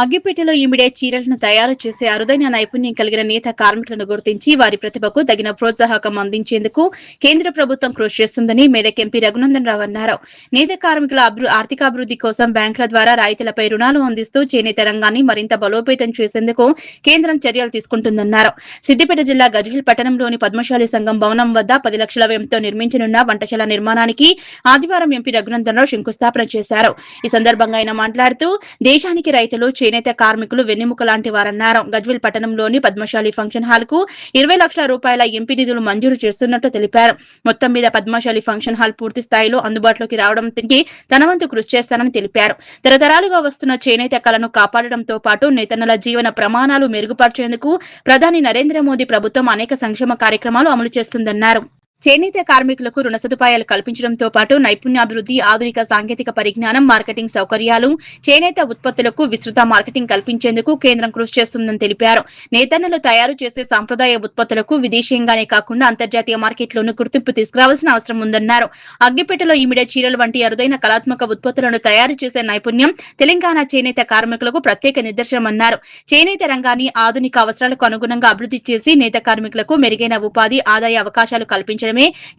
అగ్గిపెట్టెలో ఈమిడే చీరలను తయారు చేసే అరుదైన నైపుణ్యం కలిగిన నేత కార్మికులను గుర్తించి వారి ప్రతిభకు తగిన ప్రోత్సాహకం అందించేందుకు కేంద్ర ప్రభుత్వం కృషి చేస్తుందని మెదక్ ఎంపీ రఘునందన్ రావు అన్నారు. నేత కార్మికుల ఆర్థికాభివృద్ధి కోసం బ్యాంకుల ద్వారా రాయితీలపై రుణాలు అందిస్తూ చేనేత రంగాన్ని మరింత బలోపేతం చేసేందుకు కేంద్రం చర్యలు తీసుకుంటుందన్నారు. సిద్దిపేట జిల్లా గజ్వేల్ పట్టణంలోని పద్మశాలి సంఘం భవనం వద్ద 10 లక్షల వ్యయంతో నిర్మించనున్న వంటశాల నిర్మాణానికి ఆదివారం ఎంపీ రఘునందన్ రావు శంకుస్థాపన చేశారు. ఈ సందర్భంగా ఆయన మాట్లాడుతూ దేశానికి రైతులు చేనేత కార్మికులు వెన్నెముక లాంటి వారన్నారు. గజ్వేల్ పట్టణంలోని పద్మశాలి ఫంక్షన్ హాల్ కు 20 లక్షల రూపాయల ఎంపీ నిధులు మంజూరు చేస్తున్నట్టు తెలిపారు. మొత్తం మీద పద్మశాలి ఫంక్షన్ హాల్ పూర్తి స్థాయిలో అందుబాటులోకి రావడానికి తన వంతు కృషి చేస్తానని తెలిపారు. తరతరాలుగా వస్తున్న చేనేత కళను కాపాడడంతో పాటు నేతన్నల జీవన ప్రమాణాలు మెరుగుపరిచేందుకు ప్రధాని నరేంద్ర మోదీ ప్రభుత్వం అనేక సంక్షేమ కార్యక్రమాలు అమలు చేస్తుందన్నారు. చేనేత కార్మికులకు రుణ సదుపాయాలు కల్పించడంతో పాటు నైపుణ్యాభివృద్ధి, ఆధునిక సాంకేతిక పరిజ్ఞానం, మార్కెటింగ్ సౌకర్యాలు, చేనేత ఉత్పత్తులకు విస్తృత మార్కెటింగ్ కల్పించేందుకు కేంద్రం కృషి చేస్తుందని తెలిపారు. నేతన్నలు తయారు చేసే సాంప్రదాయ ఉత్పత్తులకు విదేశీయంగానే కాకుండా అంతర్జాతీయ మార్కెట్లోనూ గుర్తింపు తీసుకురావాల్సిన అవసరం ఉందన్నారు. అగ్గిపెట్టెలో ఈమిడే చీరలు వంటి అరుదైన కళాత్మక ఉత్పత్తులను తయారు చేసే నైపుణ్యం తెలంగాణ చేనేత కార్మికులకు ప్రత్యేక నిదర్శనమన్నారు. చేనేత రంగాన్ని ఆధునిక అవసరాలకు అనుగుణంగా అభివృద్ధి చేసి నేత కార్మికులకు మెరుగైన ఉపాధి, ఆదాయ అవకాశాలు కల్పించడం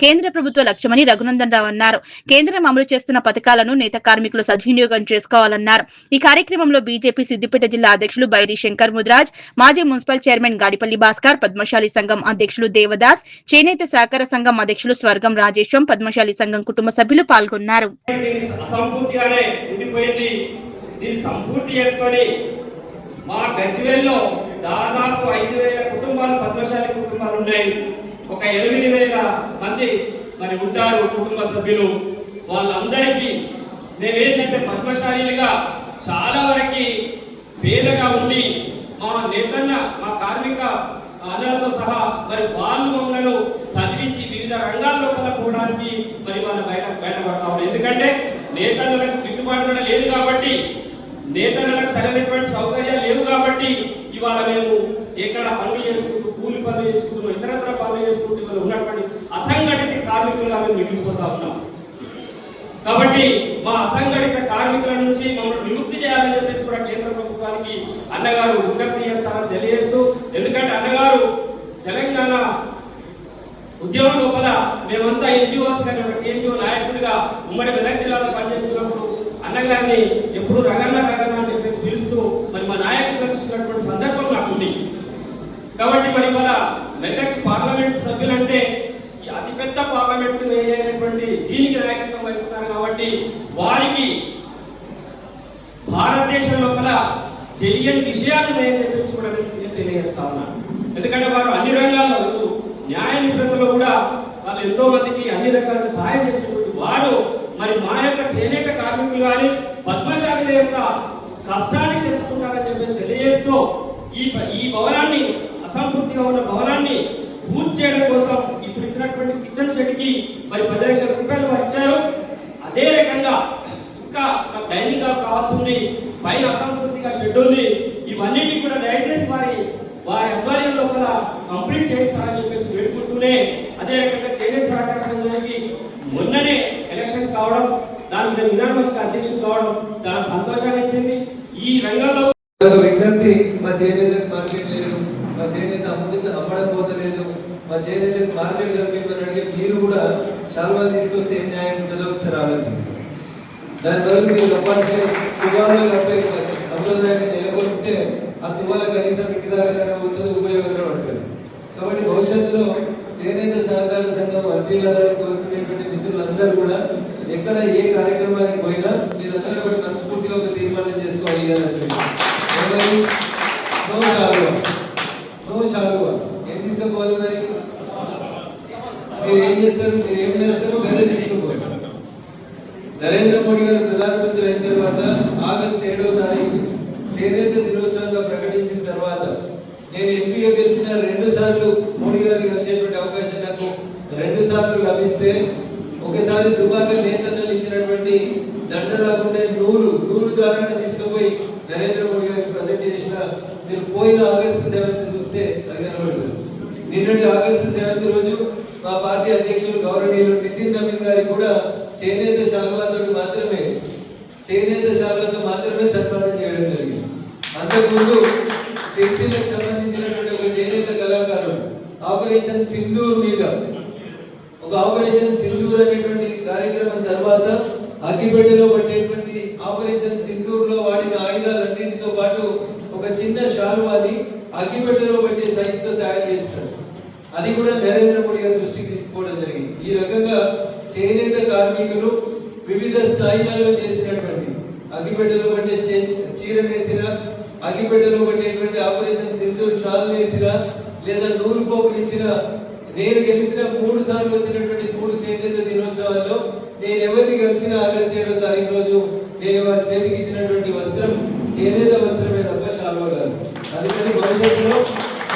కేంద్ర ప్రభుత్వ లక్ష్యమని రఘునందన్ రావు అన్నారు. కేంద్రం అమలు చేస్తున్న పథకాలను నేత కార్మికులు సద్వినియోగం చేసుకోవాలన్నారు. ఈ కార్యక్రమంలో బీజేపీ సిద్దిపేట జిల్లా అధ్యక్షులు బైరి శంకర్ ముద్రాజ్, మాజీ మున్సిపల్ చైర్మన్ గాడిపల్లి భాస్కర్, పద్మశాలి సంఘం అధ్యక్షులు దేవదాస్, చేనేత సహకార సంఘం అధ్యక్షులు స్వర్గం రాజేశ్వం, పద్మశాలి సంఘం కుటుంబ సభ్యులు పాల్గొన్నారు. మా గజ్వేల్లో దాదాపు 5,000 కుటుంబాలు పద్మశాలి కుటుంబాలు ఉన్నాయి. ఒక 8,000 మంది మరి ఉంటారు కుటుంబ సభ్యులు. వాళ్ళందరికీ మేమేంటంటే పద్మశాలీలుగా చాలా వరకు పేదగా ఉండి మా నేతన్న మా కార్మిక అందరితో సహా మరి వాళ్ళు మమ్మల్ని చదివించి వివిధ రంగాల్లో పోవడానికి మరి వాళ్ళు బయటపడతా ఉన్నారు. ఎందుకంటే నేతలకు గిట్టుబాటు లేదు కాబట్టి, నేతలకు సరైనటువంటి సౌకర్యాలు లేవు కాబట్టి ఇవాళ మేము ఎక్కడ పనులు చేసుకుంటూ, కూలి పనులు చేసుకుంటూ, ఇతరత్ర పనులు చేసుకుంటూ ఇవాళ ఉన్నటువంటి అసంఘటిత కార్మికులుగా మేము మిగిలిపోతా ఉన్నాం. కాబట్టి మా అసంఘటిత కార్మికుల నుంచి మమ్మల్ని విముక్తి చేయాలని చెప్పేసి కూడా కేంద్ర ప్రభుత్వానికి అన్నగారు విజ్ఞప్తి చేస్తారని తెలియజేస్తూ, ఎందుకంటే అన్నగారు తెలంగాణ ఉద్యమం లోపల మేమంతా ఎన్జిఓస్ కానీ ఒక ఎన్జిఓ నాయకుడిగా ఉమ్మడి మెదక్ జిల్లాలో పనిచేస్తున్నప్పుడు అన్నగారిని ఎప్పుడు రగన్న అని చెప్పేసి పిలుస్తూ మరి మా నాయకుడిగా చూసినటువంటి సందర్భం నాకు ఉంది. కాబట్టి మరి ఇవాళ మెదక్ పార్లమెంట్ సభ్యులంటే అతిపెద్ద పార్లమెంట్ ఏరియా అయినటువంటి దీనికి నాయకత్వం వహిస్తున్నారు. కాబట్టి వారికి భారతదేశం లోపల తెలియని విషయాలు నేను చెప్పేసి కూడా నేను తెలియజేస్తా ఉన్నాను. ఎందుకంటే వారు అన్ని రంగాల్లో న్యాయ నిపుణతలో కూడా వాళ్ళు ఎంతో మందికి అన్ని రకాలుగా సహాయం చేసినటువంటి వారు మరి మా యొక్క చేనేత కార్మికులు కానీ పద్మశాలిల యొక్క కష్టాన్ని తెలుసుకుంటారని చెప్పేసి తెలియజేస్తూ ఈ భవనాన్ని, అసంపూర్తిగా ఉన్న భవనాన్ని పూర్తి చేయడం కోసం ఇప్పుడు ఇచ్చినటువంటి కిచెన్ షెడ్ కి మరి 10 లక్షల రూపాయలు వారు ఇచ్చారు. అదే రకంగా ఇంకా డైనింగ్ హాల్ కావాల్సింది, పైన అసంపూర్తిగా షెడ్ ఉంది. ఇవన్నిటికీ కూడా దయచేసి వారి ఆధ్వర్యం లోపల కంప్లీట్ చేస్తారని చెప్పేసి వేడుకుంటూనే, అదే రకంగా చేనేత సహకార సంఘానికి మొన్ననే ఎలక్షన్స్ కావడం, దానికి యునానిమస్ అధ్యక్షుడు కావడం చాలా సంతోషాన్ని ఇచ్చింది. ఈ రంగంలో విజ్ఞప్తి, మా చేనేత మార్కెట్ లేదు, మా చేనేత అమ్మడం పోతలేదు, మా చేనేత మార్కెట్ కల్పించమని అడిగే మీరు కూడా చాలా తీసుకొస్తే ఏం న్యాయం ఉంటుందో ఒకసారి ఆలోచించారు. దాని బదులు మీరు తప్పనిసరి తువాలు కప్పే సంప్రదాయాన్ని నెలకొల్పితే ఆ తువాల కనీసం ఇంటి దాకా ఉంటుంది, ఉపయోగంగా ఉంటుంది. కాబట్టి భవిష్యత్తులో చేనేత సహకార సంఘం వర్ధిల్లాలని కోరుకునేటువంటి మిత్రులందరూ కూడా ఎక్కడ ఏ కార్యక్రమానికి పోయినా మీరందరూ కూడా మనస్ఫూర్తిగా ఒక తీర్మానం చేసుకోవాలి. నో షాలువా ఏం తీసుకోవాలి, మరి మీరు ఏం చేస్తారు, మీరు ఏం చేస్తారు గదే తీసుకోవాలి. నరేంద్ర మోడీ గారు ప్రధానమంత్రి అయిన తర్వాత ఆగస్టు 7వ తారీఖు చేనేత దినోత్సవంగా ప్రకటించిన తర్వాత నేను ఎంపీగా గెలిచిన 2 సార్లు మోడీ గారిని కలిసేటువంటి అవకాశం నాకు 2 సార్లు లభిస్తే, ఒకసారి దుబాక నేతన్నలు ఇచ్చినటువంటి దండ రాకుండా నూలు దారాన్ని తీసుకుపోయి నరేంద్ర మోడీ గారికి ప్రజెంట్ చేసిన, మీరు పోయిన ఆగస్టు 7th చూస్తే అది కనబడుతుంది. నిన్నటి ఆగస్టు 7th రోజు మా పార్టీ అధ్యక్షులు గౌరవనీయులు నితిన్ నవీన్ గారికి కూడా చేనేత శాఖలతో మాత్రమే సన్మానం చేయడం జరిగింది. అంతకుముందు సిరిసిల్లకు సంబంధించినటువంటి ఒక చేనేత కళాకారుడు ఆపరేషన్ సింధూర్ మీద ఒక ఆపరేషన్ సింధూర్ అనేటువంటి కార్యక్రమం తర్వాత అగ్గిపెట్టెలో పట్టేటువంటి ఆపరేషన్ సింధూర్ లో వాడిన ఆయుధాలన్నింటితో పాటు ఒక చిన్న శాలువాని అగ్గిపెట్టెలో పట్టే సైజుతో తయారు చేస్తాడు. అది కూడా నరేంద్ర మోడీ గారి దృష్టికి తీసుకోవడం జరిగింది. ఈ రకంగా చేనేత కార్మికులు వివిధ స్థాయిలలో చేసినటువంటి అగ్గిపెట్టెలో పట్టే చీర నేసిన, అగ్గిపెట్టెలో పట్టేటువంటి ఆపరేషన్ సింధూర్ షాల్ నేసిన, లేదా నూలు పోకునిచ్చిన, నేను గెలిచిన 3 సార్లు వచ్చినటువంటి 3 చేనేత దినోత్సవాల్లో నేను ఎవరిని కలిసిన ఆగస్టు 7వ తారీఖు రోజు నేను వారి చేతికి ఇచ్చినటువంటి వస్త్రం చేనేత వస్త్రమే తప్ప శాల్వా కాదు. అందుకని భవిష్యత్తులో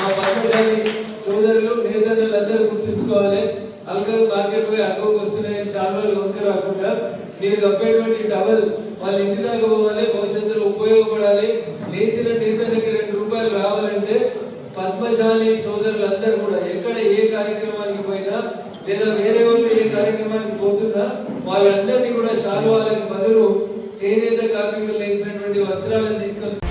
మా పద్మశాలి సోదరులు నేతలందరూ గుర్తుంచుకోవాలి. అల్కల్ మార్కెట్ పోయి అక్కకు వస్తున్నాయని శాల్వాలు వంక రాకుండా మీరు కప్పేటువంటి టవల్ వాళ్ళ ఇంటి దాకా పోవాలి, భవిష్యత్తులో ఉపయోగపడాలి. నేసిన నేత దగ్గర 2 రూపాయలు రావాలంటే పద్మశాలి సోదరులందరూ కూడా ఎక్కడ ఏ కార్యక్రమానికి పోయినా లేదా వేరే వాళ్ళు ఏ కార్యక్రమానికి పోతున్నా వాళ్ళందరినీ కూడా శాలువాలకు బదులు చేనేత కార్మికులు వేసినటువంటి వస్త్రాలను తీసుకొని